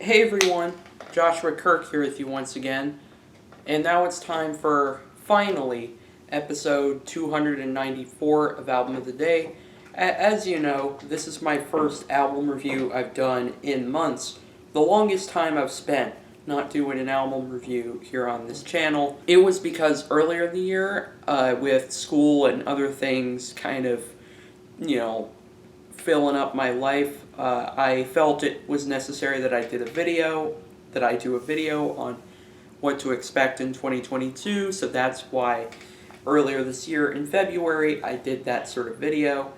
Hey everyone, Joshua Kirk here with you once again, and now it's time for, finally, episode 294 of Album of the Day. As you know, this is my first album review I've done in months, the longest time I've spent not doing an album review here on this channel. It was because earlier in the year, with school and other things kind of, filling up my life, I felt it was necessary that I do a video on what to expect in 2022, so that's why earlier this year in February I did that sort of video.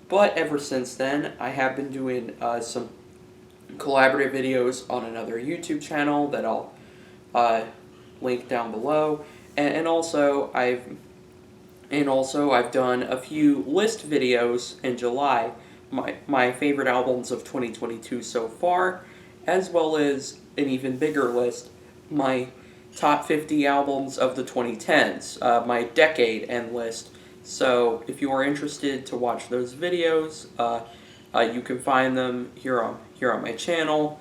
But ever since then, I have been doing some collaborative videos on another YouTube channel that I'll link down below, and also I've done a few list videos in July, my favorite albums of 2022 so far, as well as an even bigger list, my top 50 albums of the 2010s, my decade end list. So if you are interested to watch those videos, you can find them here on my channel.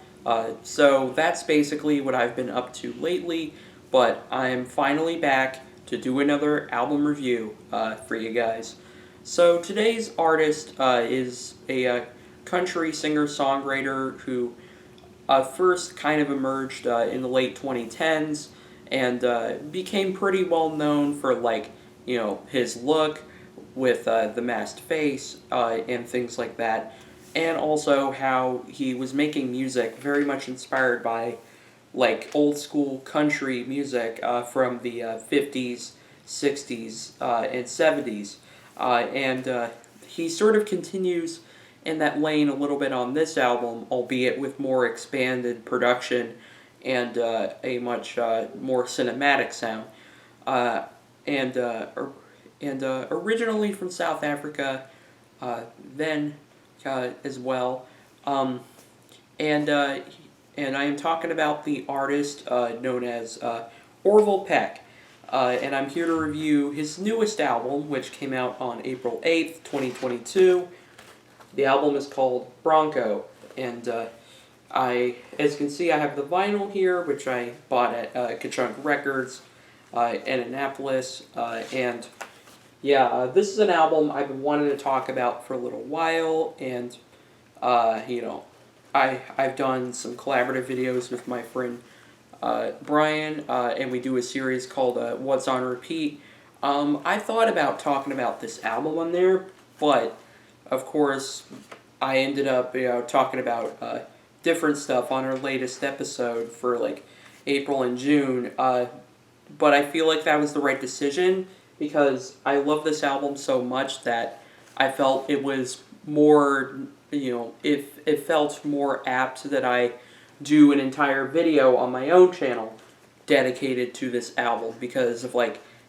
So that's basically what I've been up to lately, but I'm finally back to do another album review for you guys. So today's artist is a country singer-songwriter who first kind of emerged in the late 2010s and became pretty well known for, his look with the masked face and things like that, and also how he was making music very much inspired by old school country music from the 50s, 60s, and 70s. And he sort of continues in that lane a little bit on this album, albeit with more expanded production and a much more cinematic sound. And originally from South Africa, then as well. And I am talking about the artist known as Orville Peck. And I'm here to review his newest album, which came out on April 8th, 2022. The album is called Bronco, and as you can see, I have the vinyl here, which I bought at Ka-Chunk Records in Annapolis, and this is an album I've been wanting to talk about for a little while, and I've done some collaborative videos with my friend Brian, and we do a series called What's on Repeat. I thought about talking about this album on there, but of course I ended up talking about different stuff on our latest episode for April and June, but I feel like that was the right decision because I love this album so much that I felt it was more, it felt more apt that I do an entire video on my own channel dedicated to this album because of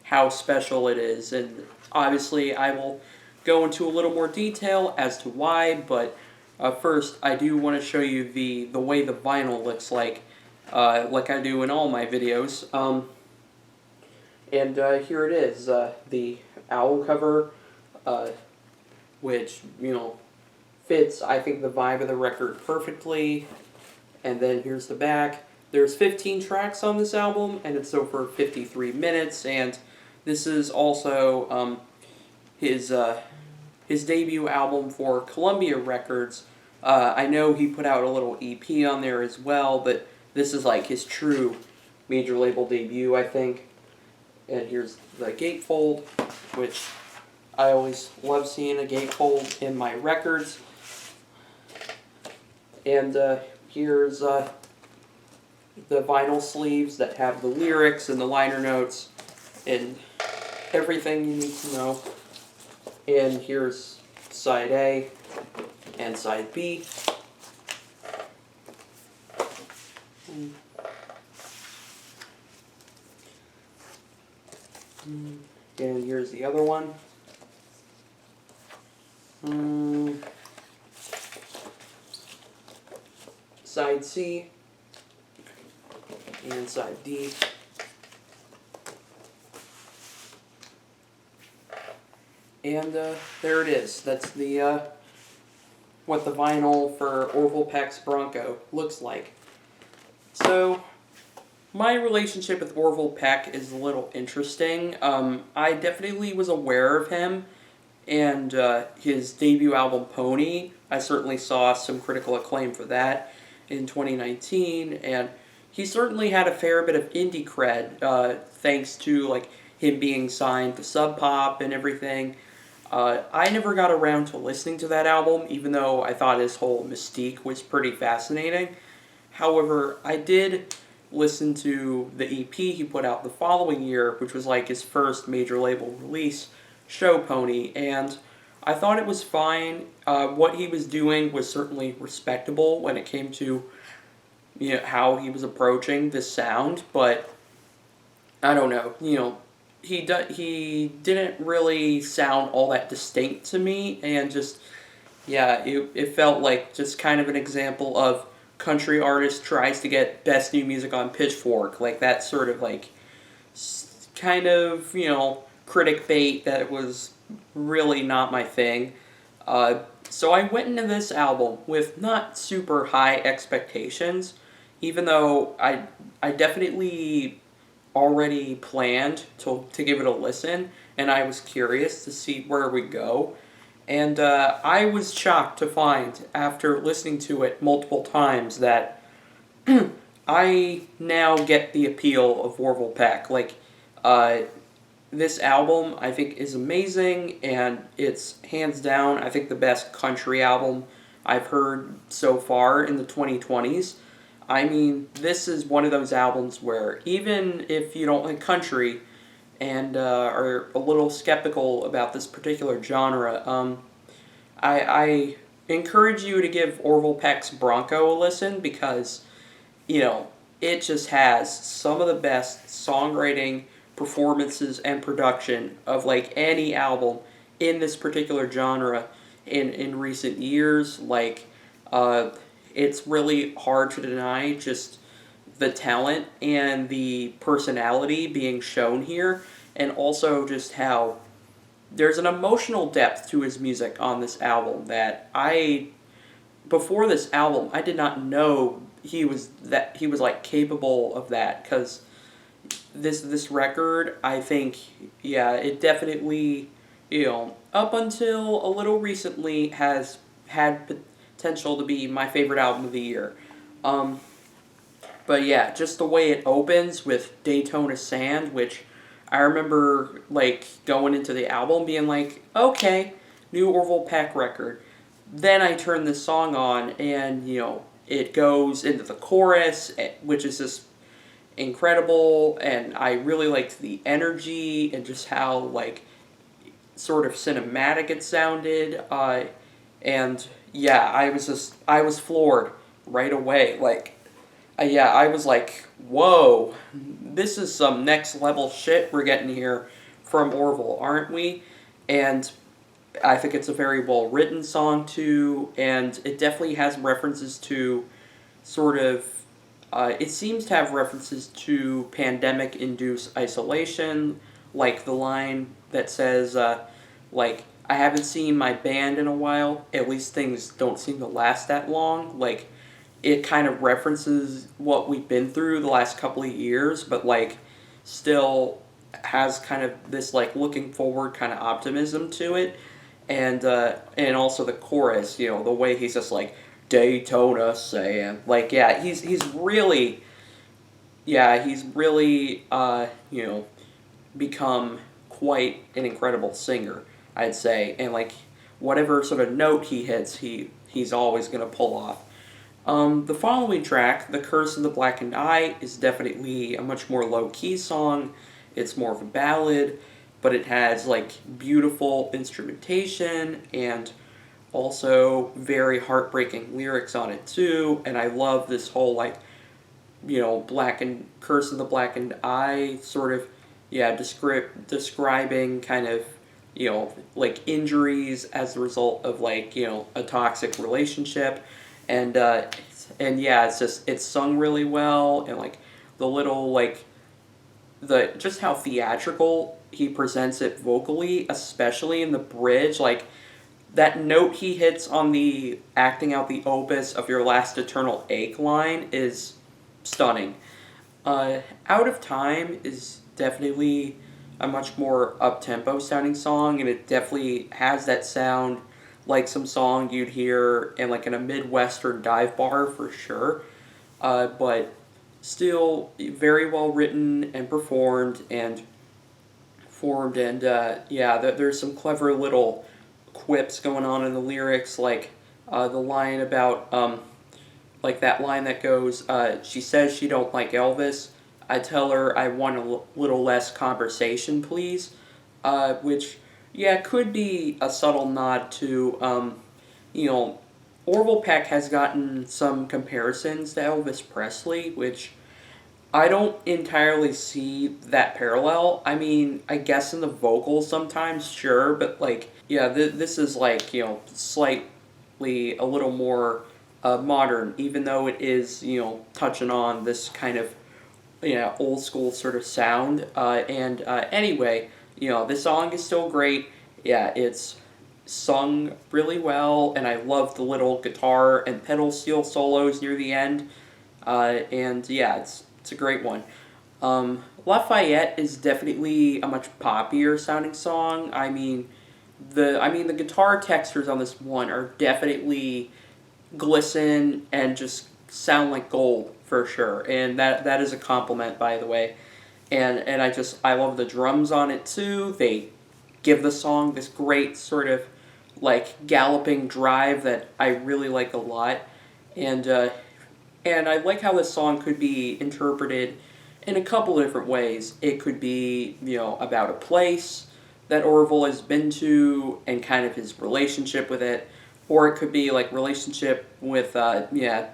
how special it is. And obviously I will go into a little more detail as to why, but first I do want to show you the way the vinyl looks like I do in all my videos. And here it is, the owl cover, which fits, I think, the vibe of the record perfectly. And then here's the back. There's 15 tracks on this album, and it's over 53 minutes. And this is also his debut album for Columbia Records. I know he put out a little EP on there as well, but this is his true major label debut, I think. And here's the gatefold, which I always love seeing a gatefold in my records. And here's the vinyl sleeves that have the lyrics and the liner notes and everything you need to know. And here's side A and side B. And here's the other one. Side C and side D. And there it is. That's what the vinyl for Orville Peck's Bronco looks like. So, my relationship with Orville Peck is a little interesting. I definitely was aware of him and his debut album Pony. I certainly saw some critical acclaim for that in 2019, and he certainly had a fair bit of indie cred thanks to like him being signed to Sub Pop and everything. I never got around to listening to that album, even though I thought his whole mystique was pretty fascinating. However, I did listen to the EP he put out the following year, which was like his first major label release, Show Pony, and I thought it was fine. What he was doing was certainly respectable when it came to how he was approaching this sound, but I don't know. He didn't really sound all that distinct to me, and just yeah, it felt like just kind of an example of country artist tries to get best new music on Pitchfork, like that sort of like kind of critic bait that was really not my thing. So I went into this album with not super high expectations, even though I definitely already planned to give it a listen, and I was curious to see where we go. And I was shocked to find, after listening to it multiple times, that I now get the appeal of Orville Peck. Like, this album, I think, is amazing, and it's hands down, I think, the best country album I've heard so far in the 2020s. I mean, this is one of those albums where, even if you don't like country and are a little skeptical about this particular genre, I encourage you to give Orville Peck's Bronco a listen because, it just has some of the best songwriting, performances, and production of like any album in this particular genre in recent years. Like, it's really hard to deny just the talent and the personality being shown here, and also just how there's an emotional depth to his music on this album that before this album I did not know he was like capable of that, because this record, I think, yeah, it definitely, up until a little recently has had potential to be my favorite album of the year. But yeah, just the way it opens with Daytona Sand, which I remember like going into the album being like, okay, new Orville Peck record. Then I turn this song on, and it goes into the chorus, which is just incredible, and I really liked the energy and just how like sort of cinematic it sounded. And yeah, I was floored right away. Like, yeah, I was like, whoa, this is some next level shit we're getting here from Orville, aren't we? And I think it's a very well written song too, and it definitely has references to sort of. It seems to have references to pandemic induced isolation, like the line that says, like, I haven't seen my band in a while, at least things don't seem to last that long. Like, it kind of references what we've been through the last couple of years, but like still has kind of this like looking forward kind of optimism to it, and also the chorus, the way he's just like Daytona Sand, like yeah, he's really become quite an incredible singer, I'd say, and like whatever sort of note he hits, he's always gonna pull off. The following track, The Curse of the Blackened Eye, is definitely a much more low-key song. It's more of a ballad, but it has like beautiful instrumentation and also very heartbreaking lyrics on it too. And I love this whole like, blackened Curse of the Blackened Eye sort of, yeah, describing kind of, like injuries as a result of like, a toxic relationship. And yeah, it's sung really well, and like the little like the just how theatrical he presents it vocally, especially in the bridge, like that note he hits on the acting out the opus of your last eternal ache line is stunning. Out of Time is definitely a much more up-tempo sounding song, and it definitely has that sound like some song you'd hear in a Midwestern dive bar for sure. But still very well written and performed and formed, and yeah, there's some clever little quips going on in the lyrics, like the line about like that line that goes, she says she don't like Elvis. I tell her I want little less conversation, please. Which, yeah, could be a subtle nod to, you know, Orville Peck has gotten some comparisons to Elvis Presley, which I don't entirely see that parallel. I mean, I guess in the vocals sometimes, sure, but like, yeah, this is like, slightly a little more modern, even though it is, touching on this kind of, old school sort of sound. And anyway, this song is still great. Yeah, it's sung really well, and I love the little guitar and pedal steel solos near the end. And yeah, it's a great one. Lafayette is definitely a much poppier sounding song. The guitar textures on this one are definitely glisten and just sound like gold for sure, and that is a compliment, by the way. And I love the drums on it too. They give the song this great sort of like galloping drive that I really like a lot, and and I like how this song could be interpreted in a couple of different ways. It could be, about a place that Orville has been to and kind of his relationship with it, or it could be like relationship with,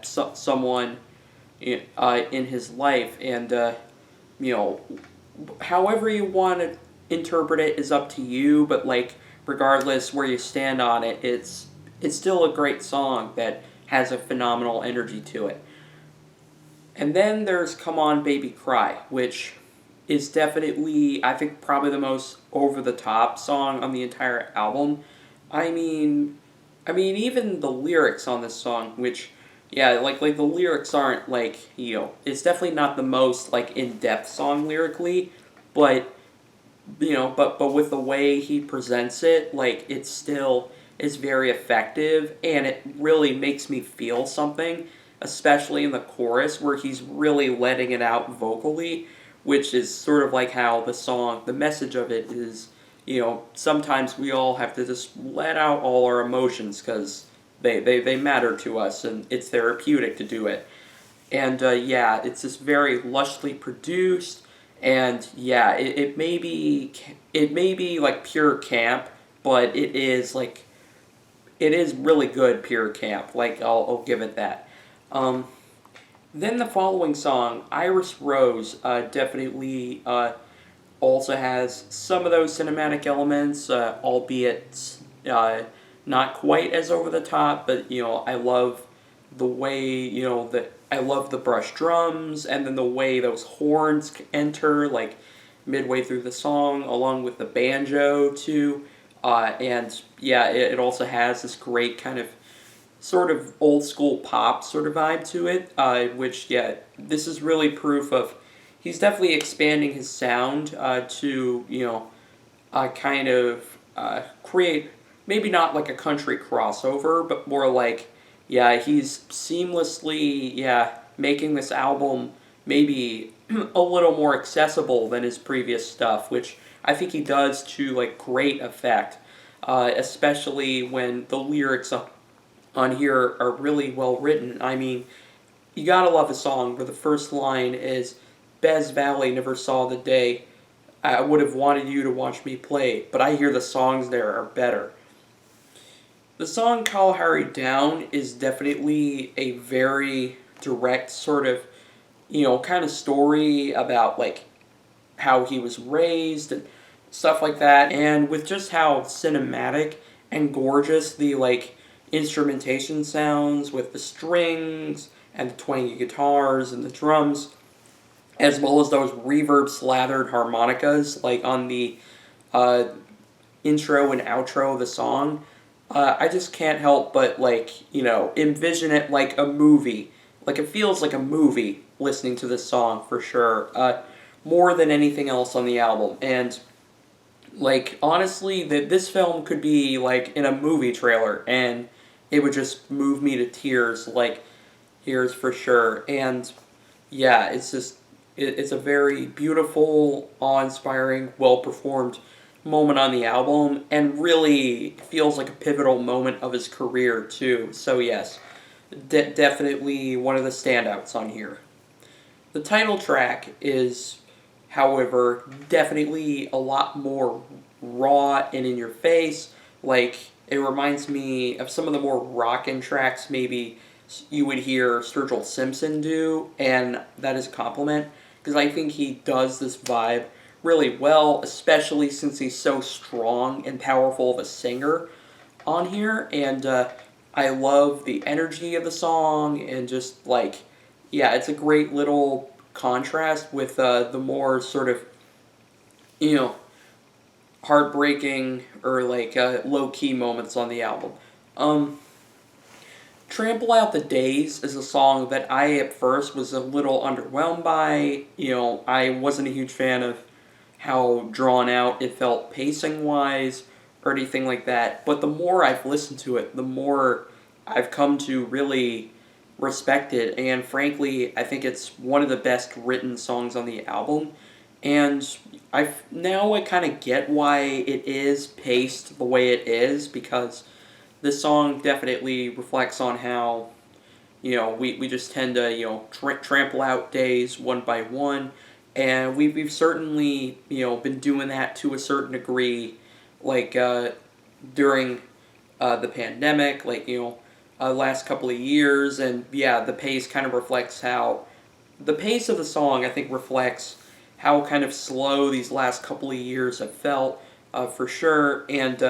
someone in his life, and you know, however you want to interpret it is up to you. But like, regardless where you stand on it, it's still a great song that has a phenomenal energy to it. And then there's Come On Baby Cry, which is definitely, I think, probably the most over the top song on the entire album. I mean, even the lyrics on this song, which, yeah, like the lyrics aren't like, it's definitely not the most like in depth song lyrically, but but with the way he presents it, like it still is very effective, and it really makes me feel something, especially in the chorus where he's really letting it out vocally, which is sort of like how the message of it is, sometimes we all have to just let out all our emotions because they matter to us, and it's therapeutic to do it. And yeah, it's just very lushly produced, and yeah, it may be like pure camp, but it is really good pure camp. Like I'll give it that. Um, then the following song, Iris Rose, definitely also has some of those cinematic elements, albeit not quite as over the top. But I love the way that I love the brush drums, and then the way those horns enter like midway through the song, along with the banjo too. And yeah, it also has this great kind of sort of old school pop sort of vibe to it, which, yeah, this is really proof of he's definitely expanding his sound to, kind of create maybe not like a country crossover, but more like, yeah, he's seamlessly, yeah, making this album maybe a little more accessible than his previous stuff, which I think he does to like great effect, especially when the lyrics on here are really well written. I mean, you gotta love a song where the first line is, Bez Valley never saw the day I would have wanted you to watch me play, but I hear the songs there are better. The song Kalahari Down is definitely a very direct sort of, kind of story about like how he was raised and stuff like that, and with just how cinematic and gorgeous the like instrumentation sounds with the strings and the twangy guitars and the drums, as well as those reverb slathered harmonicas like on the uh, intro and outro of the song. I just can't help but like envision it like a movie, like it feels like a movie listening to this song for sure. More than anything else on the album, and like honestly, that this film could be like in a movie trailer, and it would just move me to tears. Like tears for sure, and yeah, it's just it's a very beautiful, awe-inspiring, well-performed moment on the album, and really feels like a pivotal moment of his career too. So yes, definitely one of the standouts on here. The title track is, however, definitely a lot more raw and in your face. Like, it reminds me of some of the more rockin' tracks maybe you would hear Sturgill Simpson do, and that is a compliment, because I think he does this vibe really well, especially since he's so strong and powerful of a singer on here, and I love the energy of the song, and just like, yeah, it's a great little contrast with the more sort of, you know, heartbreaking or like low key moments on the album. Um, Trample Out the Days is a song that I at first was a little underwhelmed by. You know, I wasn't a huge fan of how drawn out it felt pacing wise or anything like that. But the more I've listened to it, the more I've come to really respect it. And frankly, I think it's one of the best written songs on the album. And I kind of get why it is paced the way it is, because this song definitely reflects on how, you know, we just tend to, you know, trample out days one by one, and we've certainly, you know, been doing that to a certain degree, like during the pandemic, like, you know, last couple of years, and yeah, the pace kind of reflects how the pace of the song, I think, reflects how kind of slow these last couple of years have felt, for sure, and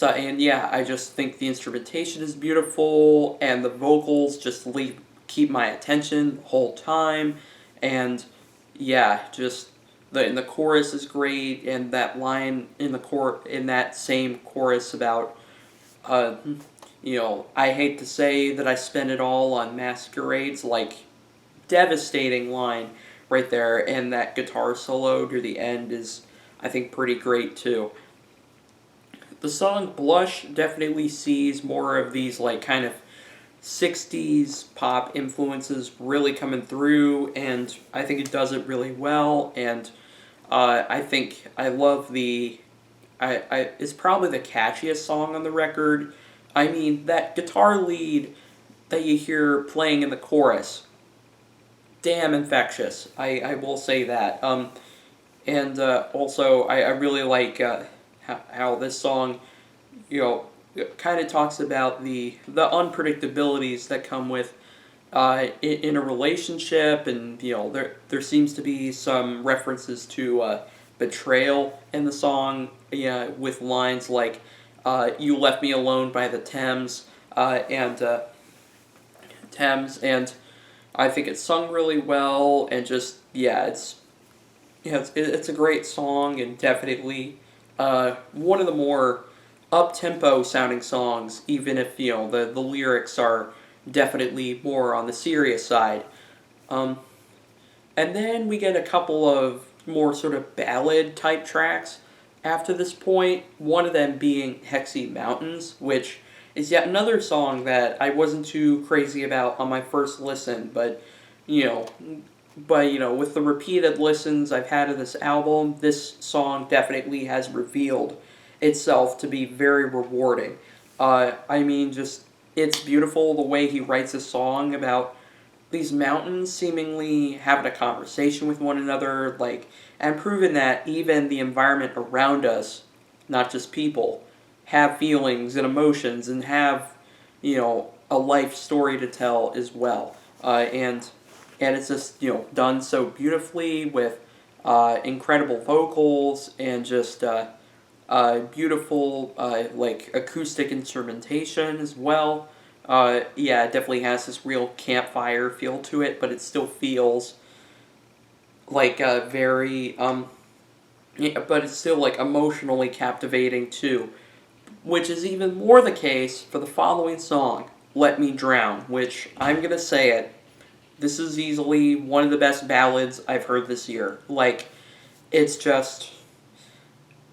and yeah, I just think the instrumentation is beautiful, and the vocals just keep my attention the whole time, and yeah, just the chorus is great, and that line in in that same chorus about, uh, you know, I hate to say that I spend it all on masquerades, like, devastating line right there, and that guitar solo near the end is, I think, pretty great too. The song Blush definitely sees more of these like kind of 60s pop influences really coming through, and I think it does it really well, and I think I love it's probably the catchiest song on the record. I mean, that guitar lead that you hear playing in the chorus, damn infectious. I will say that. And also, I really like how this song, you know, kind of talks about the unpredictabilities that come with in a relationship, and you know, there seems to be some references to betrayal in the song, yeah, with lines like "You left me alone by the and Thames," and I think it's sung really well, and just yeah, it's a great song, and definitely one of the more up-tempo sounding songs, even if, you know, the lyrics are definitely more on the serious side. Um, and then we get a couple of more sort of ballad type tracks after this point, one of them being Hexie Mountains, which is yet another song that I wasn't too crazy about on my first listen, you know, but you know, with the repeated listens I've had of this album, this song definitely has revealed itself to be very rewarding. I mean, just it's beautiful the way he writes a song about these mountains seemingly having a conversation with one another, like, and proving that even the environment around us, not just people, have feelings and emotions and have, you know, a life story to tell as well. And it's just, you know, done so beautifully with incredible vocals and just beautiful like acoustic instrumentation as well. Yeah, it definitely has this real campfire feel to it, but it still feels like very yeah, but it's still like emotionally captivating too, which is even more the case for the following song, Let Me Drown, which I'm going to say it, this is easily one of the best ballads I've heard this year. Like, it's just,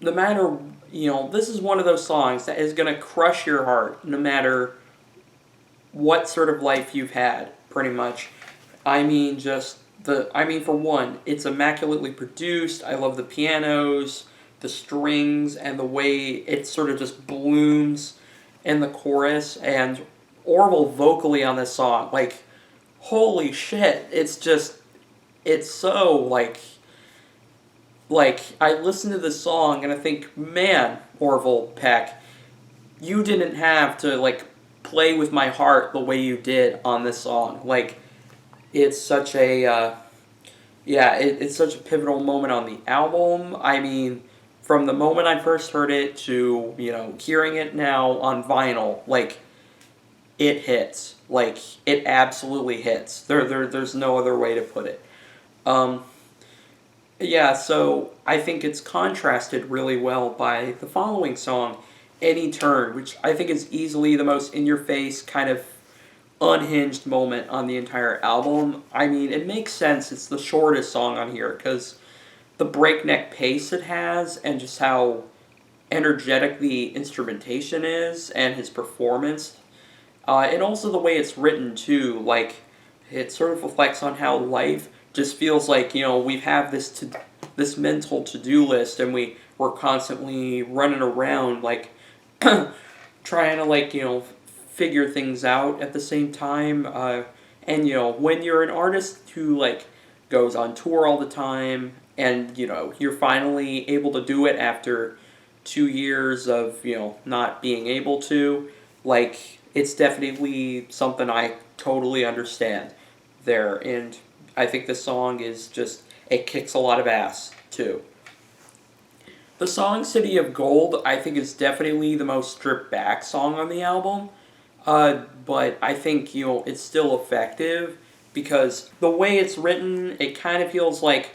no matter, this is one of those songs that is going to crush your heart no matter what sort of life you've had, pretty much. I mean, for one, it's immaculately produced. I love the pianos, the strings, and the way it sort of just blooms in the chorus. And Orville vocally on this song, like, holy shit, it's so, I listen to this song and I think, man, Orville Peck, you didn't have to, play with my heart the way you did on this song. Like, it's such a, it's such a pivotal moment on the album. I mean, from the moment I first heard it to, hearing it now on vinyl, it hits. It absolutely hits. There's no other way to put it. So I think it's contrasted really well by the following song, Any Turn, which I think is easily the most in-your-face kind of unhinged moment on the entire album. I mean, it makes sense. It's the shortest song on here because the breakneck pace it has and just how energetic the instrumentation is and his performance. And also the way it's written, too. It sort of reflects on how life just feels like, we have this mental to-do list and we're constantly running around, trying to, figure things out at the same time. And, when you're an artist who, goes on tour all the time and, you're finally able to do it after 2 years of, not being able to, it's definitely something I totally understand there. And I think the song is just, it kicks a lot of ass, too. The song City of Gold, I think, is definitely the most stripped back song on the album. But I think, it's still effective because the way it's written, it kind of feels like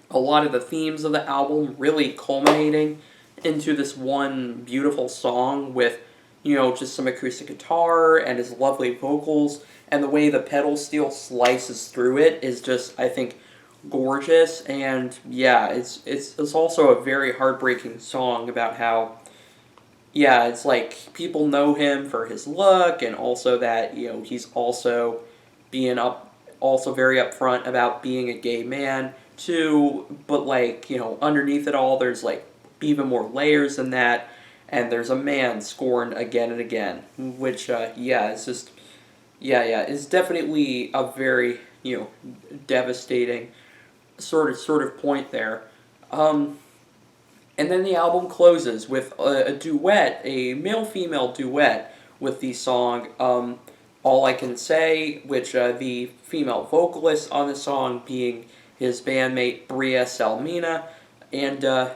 a lot of the themes of the album really culminating into this one beautiful song with, just some acoustic guitar and his lovely vocals, and the way the pedal steel slices through it is just, I think, gorgeous. And yeah, it's also a very heartbreaking song about how, it's people know him for his look, and also that, he's also also very upfront about being a gay man, too, but, underneath it all, there's, even more layers than that, and there's a man scorned again and again, which, it's just, it's definitely a very, devastating sort of point there. And then the album closes with a duet, a male-female duet with the song All I Can Say, which the female vocalist on the song being his bandmate Bria Salmina. And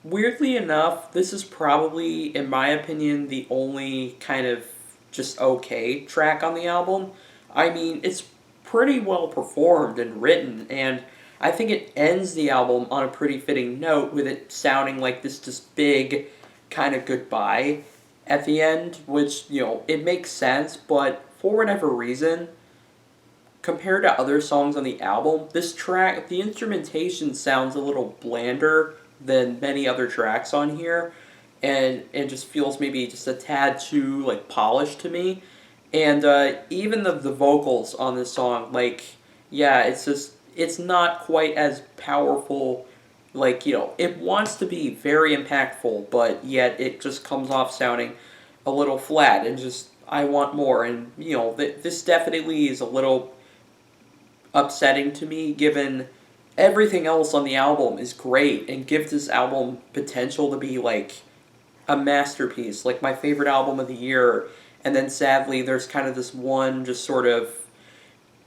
weirdly enough, this is probably, in my opinion, the only kind of just okay track on the album. I mean, it's pretty well performed and written, and I think it ends the album on a pretty fitting note with it sounding like this just big kind of goodbye at the end, which, it makes sense, but for whatever reason, compared to other songs on the album, this track, the instrumentation sounds a little blander than many other tracks on here, and it just feels maybe just a tad too, polished to me. And even the vocals on this song, it's just, it's not quite as powerful. It wants to be very impactful, but yet it just comes off sounding a little flat and just, I want more. And, this definitely is a little upsetting to me, given everything else on the album is great and gives this album potential to be, a masterpiece, my favorite album of the year. And then sadly, there's kind of this one just sort of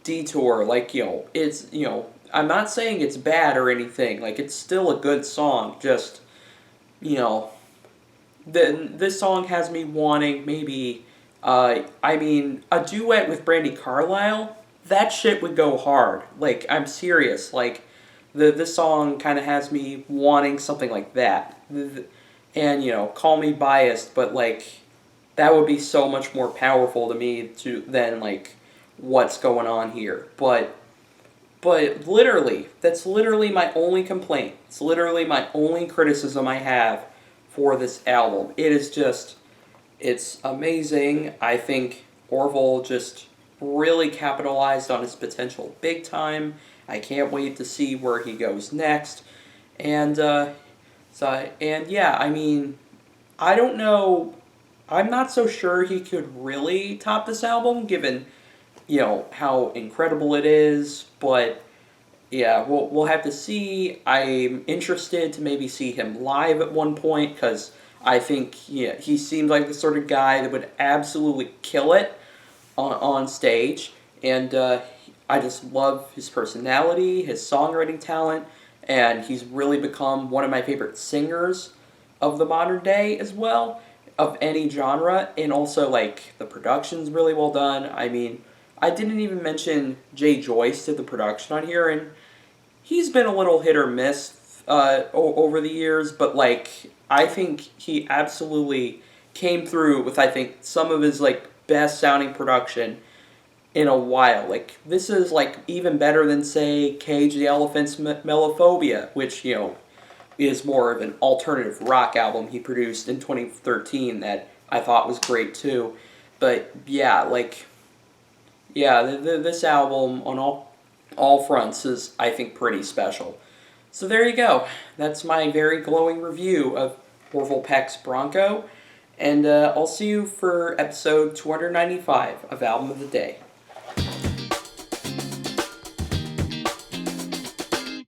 detour, it's, I'm not saying it's bad or anything, it's still a good song, just, this song has me wanting maybe, a duet with Brandi Carlile, that shit would go hard, I'm serious, this song kind of has me wanting something like that, and, call me biased, but, that would be so much more powerful to me than like what's going on here. But literally, that's literally my only complaint. It's literally my only criticism I have for this album. It is just, it's amazing. I think Orville just really capitalized on his potential big time. I can't wait to see where he goes next. And and yeah, I mean, I don't know. I'm not so sure he could really top this album, given how incredible it is. But yeah, we'll have to see. I'm interested to maybe see him live at one point because I think he seems like the sort of guy that would absolutely kill it on stage, and I just love his personality, his songwriting talent, and he's really become one of my favorite singers of the modern day as well, of any genre, and also like the production's really well done. I mean, I didn't even mention Jay Joyce did the production on here, and he's been a little hit or miss over the years, but like I think he absolutely came through with I think some of his like best sounding production in a while. Like this is like even better than say Cage the Elephant's Melophobia, which is more of an alternative rock album he produced in 2013 that I thought was great too. But yeah, like yeah, this album on all fronts is I think pretty special. So there you go. That's my very glowing review of Orville Peck's Bronco. And I'll see you for episode 295 of Album of the Day.